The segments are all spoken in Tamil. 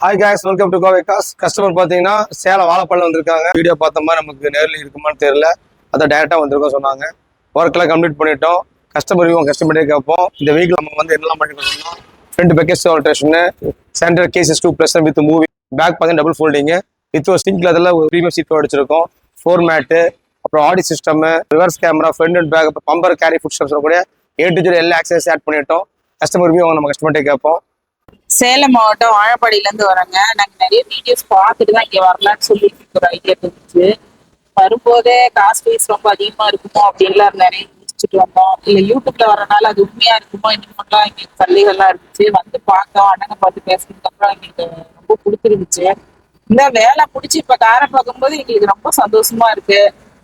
Hi guys, welcome to Goa Cars. Customer பார்த்தீங்கன்னா சேலம் வாழைப்பழம் வந்திருக்காங்க. வீடியோ பார்த்த மாதிரி நமக்கு நேரில் இருக்குமான்னு தெரியல. அதை டேரெக்டாக வந்திருக்கோம் சொன்னாங்க. ஒர்க்கெல்லாம் கம்ப்ளீட் பண்ணிட்டோம். கஸ்டமர் கஸ்டமரே கேட்போம். இந்த வீக்கில் நம்ம வந்து என்னெல்லாம் பண்ணிருக்கோம்னா ஃப்ரண்ட் பேக்கேஜ் ஆல்ட்ரேஷனு, centre cases 2+ with movie, back பார்த்தீங்கன்னா டபுள் ஃபோல்டிங்கு வித் ஒரு சிங்கிள் அதில் ஒரு ப்ரீமியம் சீட் அடிச்சிருக்கோம். ஃபோர் மேட்டு, அப்புறம் audio system, reverse camera, front and back, அப்புறம் பம்பர் கேரி ஃபுட் ஸ்டெப்ஸ் கூட எல்லா ஆக்சஸ் ஆட் பண்ணிட்டோம். கஸ்டமர் ரிவ்யூ நம்ம கஸ்டமர்கிட்ட கேட்போம். சேலம் மாவட்டம் வாழப்பாடியில இருந்து வராங்க. நாங்க நிறைய வீடியோஸ் பார்த்துட்டு தான் இங்க வரலான்னு சொல்லிட்டு ஒரு ஐடியா இருந்துச்சு. வரும்போதே காசு ஃபீஸ் ரொம்ப அதிகமா இருக்குமோ அப்படின்லாம் நிறைய யோசிச்சுட்டு வந்தோம். இல்ல யூடியூப்ல வரனால அது உண்மையா இருக்குமோ இன்னும் எங்களுக்கு சந்தேகம்லாம் இருந்துச்சு. வந்து பார்த்தோம், அண்ணனை பார்த்து பேசுனதுக்கு அப்புறம் எங்களுக்கு ரொம்ப பிடிச்சிருந்துச்சு. இந்த வேலை பிடிச்சி இப்ப காரை பார்க்கும்போது எங்களுக்கு ரொம்ப சந்தோஷமா இருக்கு,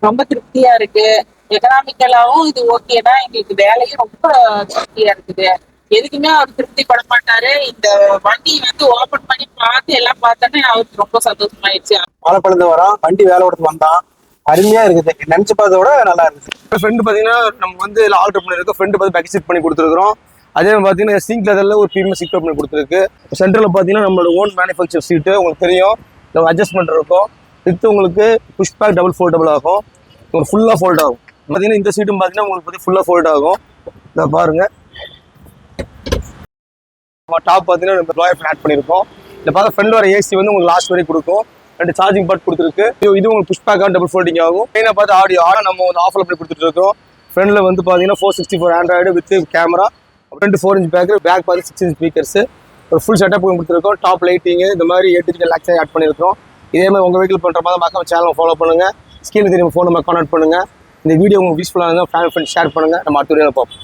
ரொம்ப திருப்தியா இருக்கு. எக்கனாமிக்கலாவும் இது ஓகேனா எங்களுக்கு வேலையும் ரொம்ப திருப்தியா இருக்குது. எதுக்குமே அவர் திருப்தி பட மாட்டாரு. இந்த வண்டி வந்து ஓபன் பண்ணி பார்த்து எல்லாம் பார்த்தோன்னே அவருக்கு ரொம்ப சந்தோஷமாயிடுச்சு. வாழைப்பழந்து வரோம், வண்டி வேலை கொடுத்து வந்தான், அருமையா இருக்குது. நினைச்சு பார்த்தத விட நல்லா இருக்குது. ஃப்ரெண்ட் பார்த்தீங்கன்னா நம்ம வந்து ஆல்டர் பண்ணிருக்கோம். ஃப்ரெண்ட் பார்த்து பேக் சீட் பண்ணி கொடுத்துருக்கோம். அதே மாதிரி பார்த்தீங்கன்னா சிங்க் லெதரில் ஒரு ப்ரீமியம் சீட் பண்ணி கொடுத்துருக்கு. சென்டரில் பார்த்தீங்கன்னா நம்மளோட ஓன் மேனுஃபேக்சர் சீட்டு உங்களுக்கு தெரியும். அட்ஜஸ்ட்மெண்ட் இருக்கும். வித் உங்களுக்கு புஷ் பேக் டபுள் ஃபோல்டபுள் ஆகும். உங்களுக்கு ஃபுல்லாக ஃபோல்ட் ஆகும். பார்த்தீங்கன்னா இந்த சீட்டும் பார்த்தீங்கன்னா உங்களுக்கு பற்றி ஃபுல்லாக ஃபோல்ட் ஆகும். இதை பாருங்கள். டாப் பார்த்தீங்கன்னா நம்ம லாயர் ஆட் பண்ணியிருக்கோம். இந்த பார்த்தா ஃப்ரெண்ட் வர ஏசி வந்து உங்களுக்கு லாஸ்ட் வரைக்கும் கொடுக்கும். 2 சார்ஜிங் பார்ட் கொடுத்துருக்கு. இது உங்களுக்கு புஷ் பேக்காக டபுள் ஃபோல்டிங் ஆகும். மெயினாக பார்த்து ஆடியோ நம்ம வந்து ஆஃபர் பண்ணி கொடுத்துட்டு இருக்கோம். ஃப்ரெண்டில் வந்து பார்த்தீங்கன்னா 464 Android with camera, 2 4-inch back பார்த்து 6-inch ஸ்பீக்கர்ஸ், ஒரு ஃபுல் செட்டப் கொடுத்துருக்கோம். டாப் லைட்டிங்கு இந்த மாதிரி 8 லேக்ஸ் ஆட் பண்ணியிருக்கோம். இதே மாதிரி உங்கள் வீட்டில் பண்ணுற மாதிரி மறக்காம சேனலை ஃபாலோ பண்ணுங்கள். ஸ்கிரீனில் தெரியும் ஃபோன் நம்பர் கான்டாக்ட் பண்ணுங்கள். இந்த வீடியோ உங்களுக்கு யூஸ்ஃபுல்லாக இருந்தால் ஃபேமிலி ஃப்ரெண்ட்ஸ் ஷேர் பண்ணுங்கள். நம்ம அடுத்த வீடியோவில் பார்ப்போம்.